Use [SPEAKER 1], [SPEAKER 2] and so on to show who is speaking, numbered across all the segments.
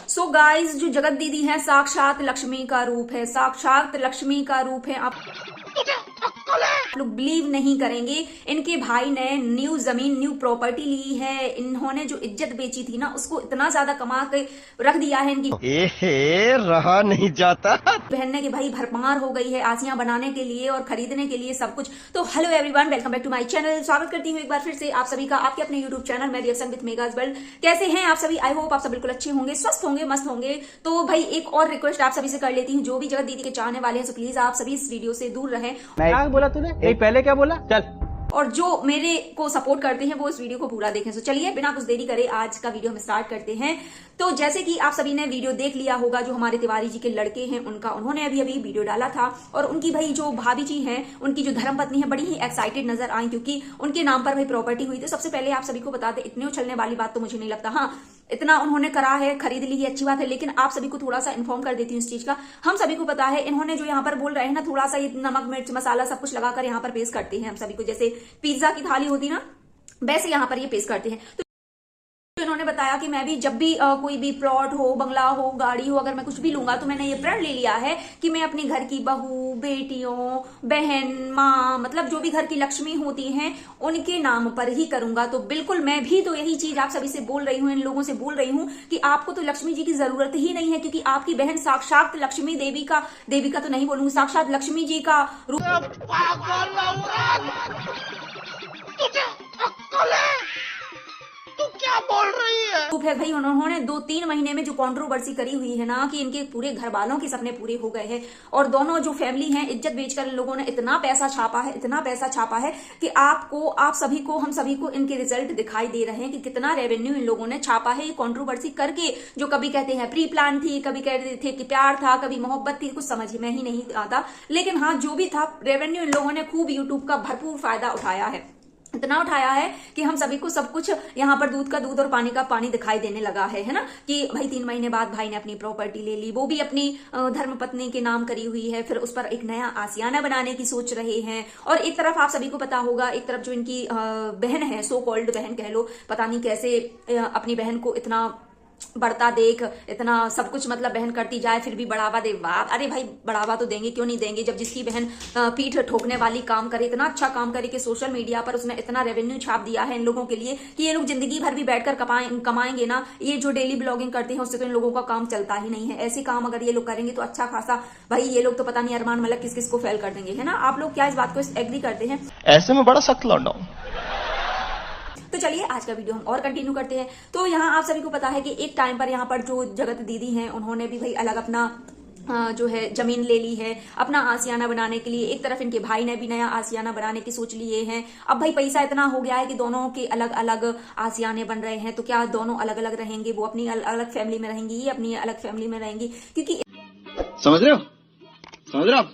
[SPEAKER 1] So guys, जो जगत दीदी है साक्षात लक्ष्मी का रूप है, साक्षात लक्ष्मी का रूप है। आप लोग बिलीव नहीं करेंगे, इनके भाई ने न्यू जमीन, न्यू प्रॉपर्टी ली है। इन्होंने जो इज्जत बेची थी ना, उसको इतना ज्यादा कमा के रख दिया है। इनकी
[SPEAKER 2] रहा नहीं जाता,
[SPEAKER 1] बहन ने कि भाई भरमार हो गई है आसियां बनाने के लिए और खरीदने के लिए सब कुछ। तो hello everyone, welcome back to my channel. स्वागत करती हूँ एक बार फिर से आप सभी का आपके अपने यूट्यूब चैनल मेरी रिएक्शन विद मेगाज वर्ल्ड। कैसे हैं आप सभी? आई होप आप सब बिल्कुल अच्छे होंगे, स्वस्थ होंगे, मस्त होंगे। तो भाई एक और रिक्वेस्ट आप सभी से कर लेती हूँ, जो भी जगत दीदी के चाहने वाले हैं, सो प्लीज आप सभी इस वीडियो से दूर रहें।
[SPEAKER 3] क्या बोला तूने? पहले क्या बोला? चल।
[SPEAKER 1] और जो मेरे को सपोर्ट करते हैं वो इस वीडियो को पूरा देखें। तो चलिए बिना कुछ देरी करे आज का वीडियो हम स्टार्ट करते हैं। तो जैसे कि आप सभी ने वीडियो देख लिया होगा, जो हमारे तिवारी जी के लड़के हैं उन्होंने अभी वीडियो डाला था। और उनकी भाई जो भाभी जी हैं, उनकी जो धर्मपत्नी है, बड़ी ही एक्साइटेड नजर आई क्योंकि उनके नाम पर भाई प्रॉपर्टी हुई। तो सबसे पहले आप सभी को बता दें, इतने उछलने वाली बात तो मुझे नहीं लगता। हाँ, इतना उन्होंने करा है, खरीद ली है, अच्छी बात है, लेकिन आप सभी को थोड़ा सा इन्फॉर्म कर देती हूँ इस चीज का। हम सभी को पता है, इन्होंने जो यहाँ पर बोल रहे हैं ना, थोड़ा सा ये नमक मिर्च मसाला सब कुछ लगाकर यहाँ पर पेश करते हैं हम सभी को। जैसे पिज्जा की थाली होती ना, वैसे यहाँ पर ये पेश करते हैं। तो इन्होंने बताया कि मैं भी जब भी कोई भी प्लॉट हो, बंगला हो, गाड़ी हो, अगर मैं कुछ भी लूंगा तो मैंने ये प्रण ले लिया है कि मैं अपने घर की बहू, बेटियों, बहन, माँ, मतलब जो भी घर की लक्ष्मी होती हैं उनके नाम पर ही करूंगा। तो बिल्कुल मैं भी तो यही चीज आप सभी से बोल रही हूँ, इन लोगों से बोल रही हूँ कि आपको तो लक्ष्मी जी की जरूरत ही नहीं है, क्योंकि आपकी बहन साक्षात लक्ष्मी देवी का तो नहीं बोलूंगी, साक्षात लक्ष्मी जी का रूप
[SPEAKER 2] क्या बोल रही है
[SPEAKER 1] भाई। उन्होंने 2-3 महीने में जो कंट्रोवर्सी करी हुई है ना, कि इनके पूरे घर वालों के सपने पूरे हो गए हैं। और दोनों जो फैमिली हैं, इज्जत बेचकर इन लोगों ने इतना पैसा छापा है, इतना पैसा छापा है कि आप सभी को, हम सभी को इनके रिजल्ट दिखाई दे रहे हैं कि कितना रेवेन्यू इन लोगों ने छापा है। ये कंट्रोवर्सी करके, जो कभी कहते हैं प्री प्लान थी, कभी कहते थे कि प्यार था, कभी मोहब्बत थी, कुछ समझ में ही नहीं आता। लेकिन हाँ, जो भी था, रेवेन्यू इन लोगों ने खूब यूट्यूब का भरपूर फायदा उठाया है। इतना उठाया है कि हम सभी को सब कुछ यहाँ पर दूध का दूध और पानी का पानी दिखाई देने लगा है ना। कि भाई 3 महीने बाद भाई ने अपनी प्रॉपर्टी ले ली, वो भी अपनी धर्मपत्नी के नाम करी हुई है। फिर उस पर एक नया आसियाना बनाने की सोच रहे हैं। और एक तरफ आप सभी को पता होगा, एक तरफ जो इनकी बहन है, सो कॉल्ड बहन कह लो, पता नहीं कैसे अपनी बहन को इतना बढ़ता देख, इतना सब कुछ मतलब बहन करती जाए, फिर भी बढ़ावा दे। वाह, अरे भाई बढ़ावा तो देंगे, क्यों नहीं देंगे, जब जिसकी बहन पीठ ठोकने वाली काम करे, इतना अच्छा काम करे कि सोशल मीडिया पर उसने इतना रेवेन्यू छाप दिया है इन लोगों के लिए कि ये लोग जिंदगी भर भी बैठकर कमाएंगे ना। ये जो डेली ब्लॉगिंग करते हैं उससे तो इन लोगों का काम चलता ही नहीं है। ऐसे काम अगर ये लोग करेंगे तो अच्छा खासा भाई ये लोग तो पता नहीं अरमान मलिक किस किस को फेल कर देंगे, है ना। आप लोग क्या इस बात को एग्री करते हैं?
[SPEAKER 2] ऐसे में बड़ा सख्त लौंडा हूं।
[SPEAKER 1] तो चलिए आज का वीडियो हम और कंटिन्यू करते हैं। तो यहाँ आप सभी को पता है कि एक टाइम पर यहाँ पर जो जगत दीदी हैं, उन्होंने भी भाई अलग अपना जो है जमीन ले ली है अपना आसियाना बनाने के लिए। एक तरफ इनके भाई ने भी नया आसियाना बनाने की सोच लिए हैं। अब भाई पैसा इतना हो गया है कि दोनों के अलग अलग आसियाने बन रहे हैं। तो क्या दोनों अलग अलग रहेंगे? वो अपनी अलग फैमिली में रहेंगी, ये अपनी अलग फैमिली में रहेंगी, क्योंकि
[SPEAKER 2] समझ रहे हो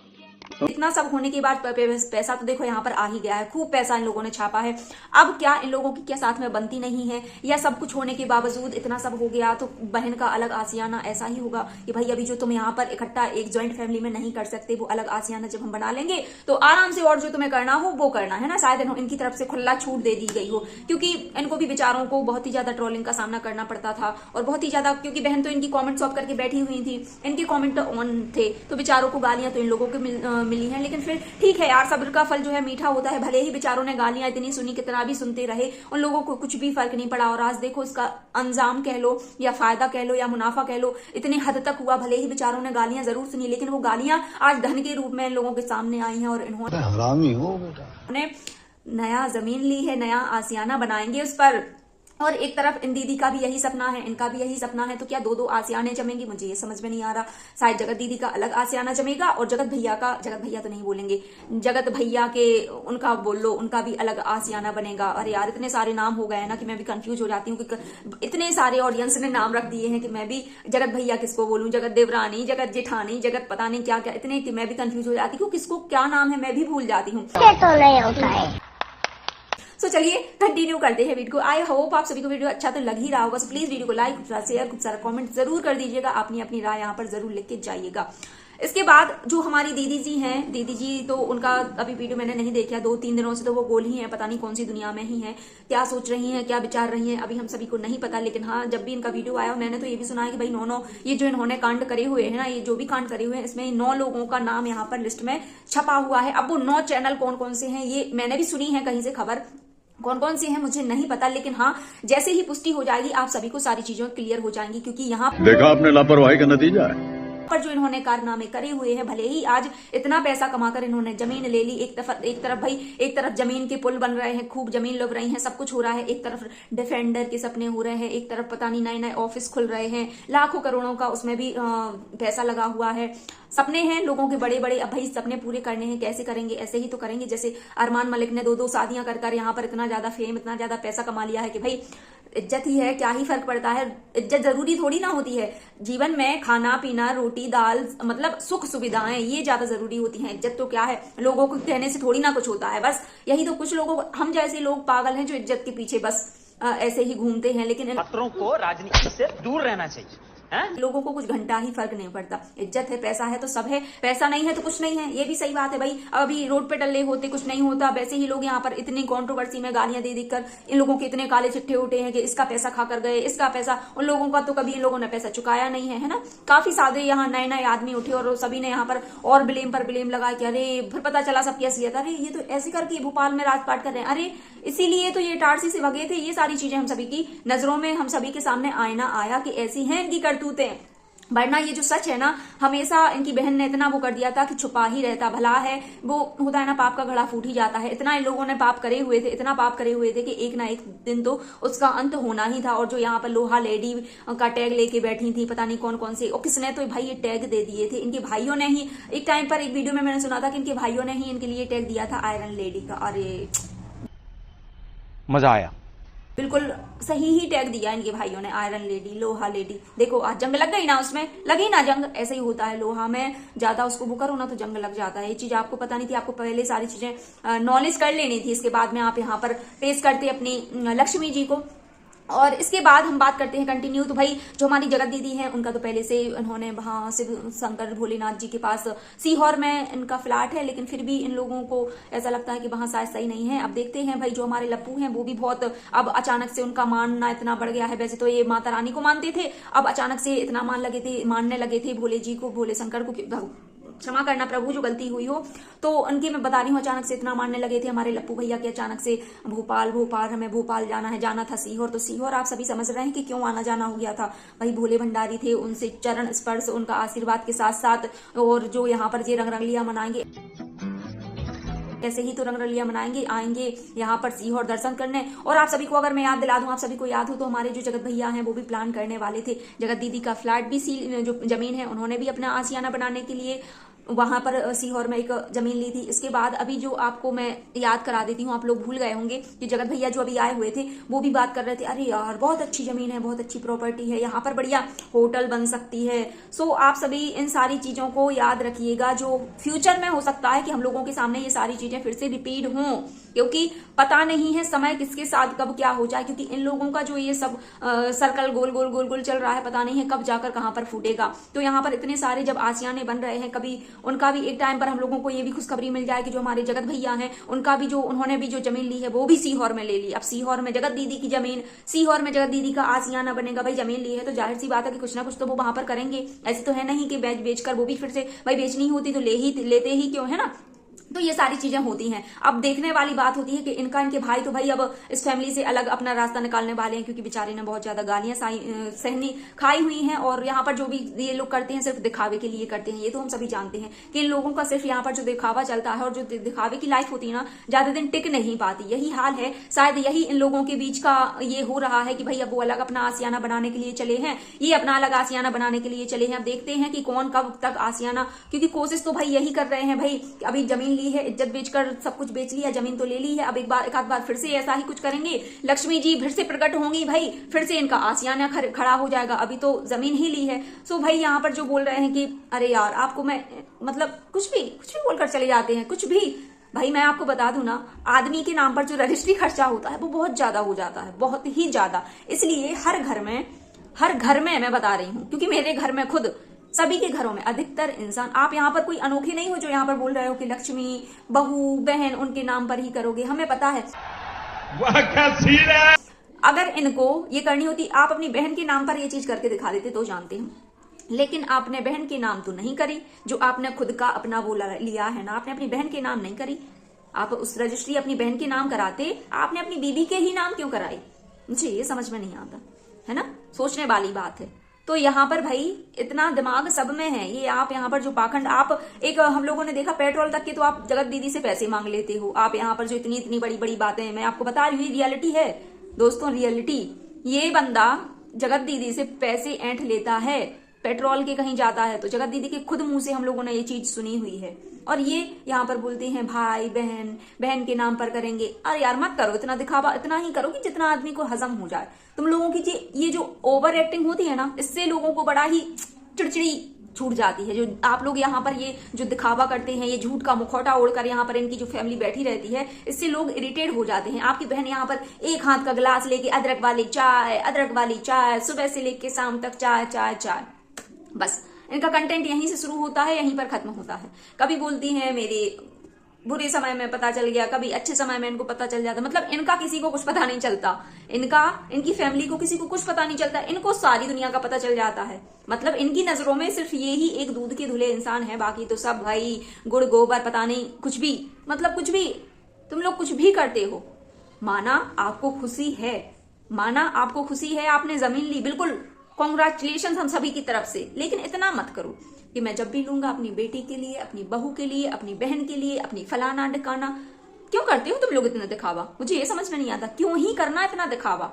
[SPEAKER 1] इतना सब होने के बाद पैसा तो देखो यहाँ पर आ ही गया है, खूब पैसा इन लोगों ने छापा है। अब क्या इन लोगों की क्या साथ में बनती नहीं है, या सब कुछ होने के बावजूद इतना सब हो गया तो बहन का अलग आसियाना ऐसा ही होगा कि भाई अभी जो तुम यहाँ पर इकट्ठा एक ज्वाइंट फैमिली में नहीं कर सकते, वो अलग आसियाना जब हम बना लेंगे तो आराम से और जो तुम्हें करना हो वो करना, है ना। शायद इनकी तरफ से खुला छूट दे दी गई हो, क्योंकि इनको भी बेचारों को बहुत ही ज्यादा ट्रोलिंग का सामना करना पड़ता था। और बहुत ही ज्यादा, क्योंकि बहन तो इनकी कॉमेंट सॉल्व करके बैठी हुई थी, इनके कॉमेंट ऑन थे, तो बेचारों को गालियां तो इन लोगों को मिली हैं। लेकिन फिर ठीक है यार, सब्र का फल जो है मीठा होता है। भले ही बेचारों ने गालियां इतनी सुनी, कितना भी सुनते रहे, उन लोगों को कुछ भी फर्क नहीं पड़ा। और आज देखो इसका अंजाम कह लो, या फायदा कह लो, या मुनाफा कह लो, इतने हद तक हुआ। भले ही बेचारों ने गालियां जरूर सुनी, लेकिन वो गालियां आज धन के रूप में इन लोगों के सामने आई हैं। और इन्होंने नया जमीन ली है, नया आसियाना बनाएंगे उस पर। और एक तरफ इन दीदी का भी यही सपना है, इनका भी यही सपना है। तो क्या 2-2 आसियाने जमेंगे? मुझे ये समझ में नहीं आ रहा। शायद जगत दीदी का अलग आसियाना जमेगा और जगत भैया तो नहीं बोलेंगे, जगत भैया के उनका बोल लो, उनका भी अलग आसियाना बनेगा। अरे यार, इतने सारे नाम हो गए ना कि मैं भी कंफ्यूज हो जाती हूँ कि इतने सारे ऑडियंस ने नाम रख दिए हैं कि मैं भी जगत भैया किसको बोलूं, जगत देवरानी, जगत जेठानी, जगत पता नहीं क्या क्या, इतने कि मैं भी कंफ्यूज हो जाती हूँ किसको क्या नाम है, मैं भी भूल जाती हूँ।
[SPEAKER 4] तो नहीं होता है।
[SPEAKER 1] तो चलिए कंटिन्यू करते हैं वीडियो को। आई होप आप सभी को वीडियो अच्छा तो लग ही रहा होगा। सो प्लीज वीडियो को लाइक, खूब सारा शेयर, खूब सारा कमेंट जरूर कर दीजिएगा। अपनी अपनी राय यहाँ पर जरूर लिख के जाइएगा। इसके बाद जो हमारी दीदी जी हैं, दीदी जी तो उनका अभी वीडियो मैंने नहीं देखा, 2-3 दिनों से तो वो गोल ही है, पता नहीं कौन सी दुनिया में ही है, क्या सोच रही हैं, क्या विचार रही हैं, अभी हम सभी को नहीं पता। लेकिन हाँ, जब भी इनका वीडियो आया मैंने तो ये भी सुना है कि भाई 9 ये जो इन्होंने कांड करे हुए हैं ना, ये जो भी कांड करे हुए हैं, इसमें 9 लोगों का नाम यहाँ पर लिस्ट में छपा हुआ है। अब वो 9 चैनल कौन कौन से हैं ये मैंने भी सुनी है कहीं से खबर, कौन कौन से हैं मुझे नहीं पता, लेकिन हाँ जैसे ही पुष्टि हो जाएगी आप सभी को सारी चीजें क्लियर हो जाएंगी। क्योंकि यहाँ
[SPEAKER 4] देखा आपने लापरवाही का नतीजा है।
[SPEAKER 1] पर जो इन्होंने कारनामे करे हुए हैं, भले ही आज इतना पैसा कमाकर इन्होंने जमीन ले ली, एक तरफ भाई एक तरफ जमीन के पुल बन रहे हैं, खूब जमीन लग रही है, सब कुछ हो रहा है, एक तरफ डिफेंडर के सपने हो रहे हैं, एक तरफ पता नहीं नए नए ऑफिस खुल रहे हैं, लाखों करोड़ों का उसमें भी पैसा लगा हुआ है, सपने हैं लोगों के बड़े बड़े। अब भाई सपने पूरे करने हैं, कैसे करेंगे? ऐसे ही तो करेंगे जैसे अरमान मलिक ने 2-2 शादियां कर यहाँ पर इतना ज्यादा फेम, इतना ज्यादा पैसा कमा लिया है कि भाई इज्जत ही है, क्या ही फर्क पड़ता है। इज्जत जरूरी थोड़ी ना होती है, जीवन में खाना पीना रोटी दाल मतलब सुख सुविधाएं ये ज्यादा जरूरी होती हैं। इज्जत तो क्या है, लोगों को कहने से थोड़ी ना कुछ होता है। बस यही तो कुछ लोगों, हम जैसे लोग पागल हैं जो इज्जत के पीछे बस ऐसे ही घूमते हैं। लेकिन
[SPEAKER 3] छात्रों को राजनीति से दूर रहना चाहिए।
[SPEAKER 1] लोगों को कुछ घंटा ही फर्क नहीं पड़ता। इज्जत है, पैसा है तो सब है, पैसा नहीं है तो कुछ नहीं है, ये भी सही बात है भाई। अभी रोड पे टल्ले होते कुछ नहीं होता, वैसे ही लोग यहाँ पर इतनी कंट्रोवर्सी में गालियां दे देकर इन लोगों के इतने काले चिट्ठे उठे हैं कि इसका पैसा खाकर गए, इसका पैसा, उन लोगों का तो कभी इन लोगों ने पैसा चुकाया नहीं है, है ना। काफी सारे यहाँ नए नए आदमी उठे और सभी ने यहाँ पर और ब्लेम पर ब्लेम लगाया कि अरे फिर पता चला सबकी असलियत, अरे ये तो ऐसे करके भोपाल में राजपाट कर रहे हैं, अरे इसीलिए तो ये टारसी से भगे थे। ये सारी चीजें हम सभी की नजरों में, हम सभी के सामने आईना आया कि ऐसी हैं इनकी करतूतें। वरना ये जो सच है ना, हमेशा इनकी बहन ने इतना वो कर दिया था कि छुपा ही रहता। भला है वो होता है ना, पाप का घड़ा फूट ही जाता है। इतना इन लोगों ने पाप करे हुए थे, इतना पाप करे हुए थे कि एक ना एक दिन तो उसका अंत होना ही था। और जो यहाँ पर लोहा लेडी का टैग लेके बैठी थी, पता नहीं कौन कौन से, और किसने तो भाई ये टैग दे दिए थे, इनके भाइयों ने ही। एक टाइम पर एक वीडियो में मैंने सुना था कि इनके भाइयों ने ही इनके लिए टैग दिया था आयरन लेडी का। अरे
[SPEAKER 3] मजा आया,
[SPEAKER 1] बिल्कुल सही ही टैग दिया इनके भाइयों ने, आयरन लेडी, लोहा लेडी। देखो आज जंग लग गई ना, उसमें लगी ना जंग। ऐसे ही होता है, लोहा में ज्यादा उसको वो करो ना तो जंग लग जाता है। ये चीज आपको पता नहीं थी, आपको पहले सारी चीजें नॉलेज कर लेनी थी। इसके बाद में आप यहाँ पर पेश करते अपनी लक्ष्मी जी को। और इसके बाद हम बात करते हैं कंटिन्यू। तो भाई जो हमारी जगत दीदी हैं उनका तो पहले से उन्होंने वहां शिव शंकर भोलेनाथ जी के पास सीहोर में इनका फ्लैट है, लेकिन फिर भी इन लोगों को ऐसा लगता है कि वहां शायद सही नहीं है। अब देखते हैं भाई, जो हमारे लप्पू हैं वो भी बहुत अब अचानक से उनका मानना इतना बढ़ गया है। वैसे तो ये माता रानी को मानते थे, अब अचानक से इतना मानने लगे थे भोले जी को, भोले शंकर को, क्षमा करना प्रभु जो गलती हुई हो तो उनकी मैं बता रही हूँ। अचानक से इतना मानने लगे थे हमारे लप्पू भैया के, अचानक से भोपाल हमें भोपाल जाना है, जाना था सीहोर। तो सीहोर आप सभी समझ रहे हैं कि क्यों आना जाना हो गया था। भाई भोले भंडारी थे, उनसे चरण स्पर्श, उनका आशीर्वाद के साथ साथ, और जो यहाँ पर ये रंगरलिया मनाएंगे, ऐसे ही तो रंगरलिया मनाएंगे, आएंगे यहाँ पर सीहोर दर्शन करने। और आप सभी को अगर मैं याद दिला दूं, आप सभी को याद हो तो हमारे जो जगत भैया हैं वो भी प्लान करने वाले थे। जगत दीदी का फ्लैट भी जो जमीन है उन्होंने भी अपना आशियाना बनाने के लिए वहां पर सीहोर में एक जमीन ली थी। इसके बाद अभी जो आपको मैं याद करा देती हूँ, आप लोग भूल गए होंगे कि जगत भैया जो अभी आए हुए थे वो भी बात कर रहे थे, अरे यार बहुत अच्छी जमीन है, बहुत अच्छी प्रॉपर्टी है, यहाँ पर बढ़िया होटल बन सकती है। सो आप सभी इन सारी चीजों को याद रखिएगा, जो फ्यूचर में हो सकता है कि हम लोगों के सामने ये सारी चीजें फिर से रिपीट हों, क्योंकि पता नहीं है समय किसके साथ कब क्या हो जाए। क्योंकि इन लोगों का जो ये सब सर्कल गोल गोल गोल गोल चल रहा है, पता नहीं है कब जाकर कहां पर फूटेगा। तो यहाँ पर इतने सारे जब आशियाने बन रहे हैं, कभी उनका भी एक टाइम पर हम लोगों को ये भी खुशखबरी मिल जाए कि जो हमारे जगत भैया हैं उनका भी उन्होंने भी जो जमीन ली है वो भी सीहोर में ले ली। अब सीहोर में जगत दीदी की जमीन, सीहोर में जगत दीदी का आशियाना बनेगा। भाई जमीन ली है तो जाहिर सी बात है कि कुछ ना कुछ तो वो वहां पर करेंगे। ऐसे तो है नहीं कि बेचकर वो भी फिर से भाई बेचनी होती तो लेते ही क्यों, है ना। तो ये सारी चीजें होती हैं। अब देखने वाली बात होती है कि इनके भाई तो भाई अब इस फैमिली से अलग अपना रास्ता निकालने वाले हैं, क्योंकि बेचारे ने बहुत ज्यादा गालियां सहनी खाई हुई हैं। और यहाँ पर जो भी ये लोग करते हैं सिर्फ दिखावे के लिए करते हैं। ये तो हम सभी जानते हैं कि इन लोगों का सिर्फ यहाँ पर जो दिखावा चलता है और जो दिखावे की लाइफ होती है ना, ज्यादा दिन टिक नहीं पाती। यही हाल है, शायद यही इन लोगों के बीच का ये हो रहा है कि भाई अब वो अलग अपना आशियाना बनाने के लिए चले हैं, ये अपना अलग आशियाना बनाने के लिए चले हैं। अब देखते हैं कि कौन कब तक आशियाना, क्योंकि कोशिश तो भाई यही कर रहे हैं भाई, अभी जमीन ली है, इज्जत बेचकर सब कुछ बेच लिया, जमीन तो ले ली है, अब एक आध बार फिर से ऐसा ही कुछ करेंगे, लक्ष्मी जी फिर से प्रकट होंगी, भाई फिर से इनका आशियाना खड़ा हो जाएगा। अभी तो जमीन ही ली है। सो भाई यहाँ पर जो बोल रहे हैं कि अरे यार आपको मैं मतलब कुछ भी बोलकर चले जाते हैं, कुछ भी। भाई मैं आपको बता दूं ना, आदमी के नाम पर जो रजिस्ट्री खर्चा होता है वो बहुत ज्यादा हो जाता है, बहुत ही ज्यादा। इसलिए हर घर में मैं बता रही हूँ, क्योंकि मेरे घर में खुद सभी के घरों में अधिकतर इंसान, आप यहाँ पर कोई अनोखे नहीं हो जो यहाँ पर बोल रहे हो कि लक्ष्मी, बहू, बहन उनके नाम पर ही करोगे। हमें पता है
[SPEAKER 4] वाह क्या सीन है।
[SPEAKER 1] अगर इनको ये करनी होती, आप अपनी बहन के नाम पर ये चीज करके दिखा देते तो जानते हम, लेकिन आपने बहन के नाम तो नहीं करी। जो आपने खुद का अपना वो लिया है ना, आपने अपनी बहन के नाम नहीं करी। आप उस रजिस्ट्री अपनी बहन के नाम कराते, आपने अपनी बीबी के ही नाम क्यों कराई? मुझे ये समझ में नहीं आता है ना, सोचने वाली बात है। तो यहाँ पर भाई इतना दिमाग सब में है। ये आप यहाँ पर जो पाखंड, आप एक हम लोगों ने देखा पेट्रोल तक के तो आप जगत दीदी से पैसे मांग लेते हो। आप यहाँ पर जो इतनी इतनी बड़ी बड़ी बातें मैं आपको बता रही हूँ, रियलिटी है दोस्तों, रियलिटी। ये बंदा जगत दीदी से पैसे ऐंठ लेता है, पेट्रोल के कहीं जाता है तो जगत दीदी के खुद मुंह से हम लोगों ने ये चीज सुनी हुई है। और ये यहाँ पर बोलते हैं भाई बहन, बहन के नाम पर करेंगे। अरे यार मत करो इतना दिखावा, इतना ही करो कि जितना आदमी को हजम हो जाए। तुम लोगों की ये जो ओवर एक्टिंग होती है ना, इससे लोगों को बड़ा ही चिड़चिड़ी छूट जाती है। जो आप लोग यहाँ पर ये जो दिखावा करते हैं, ये झूठ का मुखौटा ओढ़कर यहाँ पर इनकी जो फैमिली बैठी रहती है, इससे लोग इरिटेट हो जाते हैं। आपकी बहन यहाँ पर एक हाथ का गिलास लेके अदरक वाली चाय, सुबह से लेके शाम तक चाय चाय चाय, बस इनका कंटेंट यहीं से शुरू होता है, यहीं पर खत्म होता है। कभी बोलती हैं मेरे बुरे समय में पता चल गया, कभी अच्छे समय में इनको पता चल जाता। मतलब इनका किसी को कुछ पता नहीं चलता, इनकी फैमिली को किसी को कुछ पता नहीं चलता, इनको सारी दुनिया का पता चल जाता है। मतलब इनकी नजरों में सिर्फ ये ही एक दूध के धुले इंसान है, बाकी तो सब भाई गुड़ गोबर पता नहीं कुछ भी, मतलब कुछ भी तुम लोग कुछ भी करते हो। माना आपको खुशी है, आपने जमीन ली, बिल्कुल कॉन्ग्रेचुलेशन हम सभी की तरफ से, लेकिन इतना मत करो कि मैं जब भी लूंगा अपनी बेटी के लिए, अपनी बहू के लिए, अपनी बहन के लिए, अपनी फलाना ढिकाना। क्यों करते हो तुम लोग इतना दिखावा? मुझे ये समझ में नहीं आता, क्यों ही करना इतना दिखावा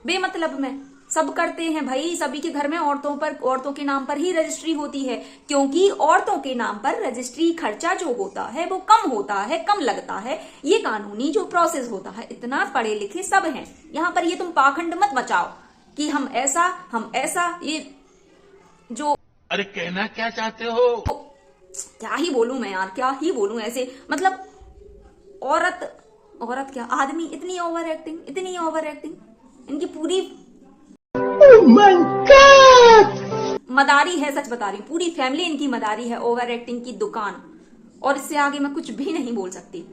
[SPEAKER 1] बेमतलब में। सब करते हैं भाई, सभी के घर में औरतों के नाम पर ही रजिस्ट्री होती है, क्योंकि औरतों के नाम पर रजिस्ट्री खर्चा जो होता है वो कम होता है, कम लगता है। ये कानूनी जो प्रोसेस होता है, इतना पढ़े लिखे सब हैं यहाँ पर। ये तुम पाखंड मत मचाओ कि हम ऐसा, ये जो
[SPEAKER 4] अरे कहना क्या चाहते हो?
[SPEAKER 1] क्या ही बोलूं मैं यार, क्या ही बोलूं ऐसे। मतलब औरत क्या आदमी, इतनी ओवर एक्टिंग इनकी पूरी मदारी है। सच बता रही हूँ, पूरी फैमिली इनकी मदारी है, ओवर एक्टिंग की दुकान। और इससे आगे मैं कुछ भी नहीं बोल सकती।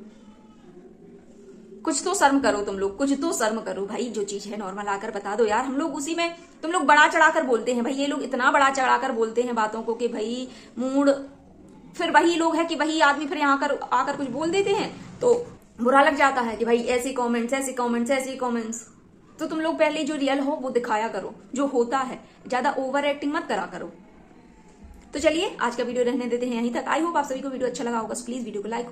[SPEAKER 1] कुछ तो शर्म करो तुम लोग, कुछ तो शर्म करो भाई। जो चीज है नॉर्मल आकर बता दो यार। हम लोग उसी में, तुम लोग बड़ा चढ़ाकर बोलते हैं भाई। ये लोग इतना बड़ा चढ़ाकर बोलते हैं बातों को कि भाई मूड, फिर वही लोग है कि वही आदमी फिर यहाँ आकर कुछ बोल देते हैं तो बुरा लग जाता है कि भाई ऐसे कमेंट्स। तो तुम लोग पहले जो रियल हो वो दिखाया करो, जो होता है। ज्यादा ओवर एक्टिंग मत करा करो। तो चलिए आज का वीडियो रहने देते हैं यहीं तक। आई होप आप सभी को वीडियो अच्छा लगा होगा। प्लीज वीडियो को लाइक,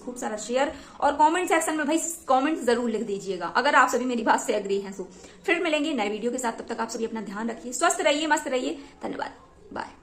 [SPEAKER 1] खूब सारा शेयर और कमेंट सेक्शन में भाई कमेंट जरूर लिख दीजिएगा अगर आप सभी मेरी बात से एग्री हैं। तो फिर मिलेंगे नए वीडियो के साथ, तब तक आप सभी अपना ध्यान रखिए, स्वस्थ रहिए, मस्त रहिए। धन्यवाद, बाय।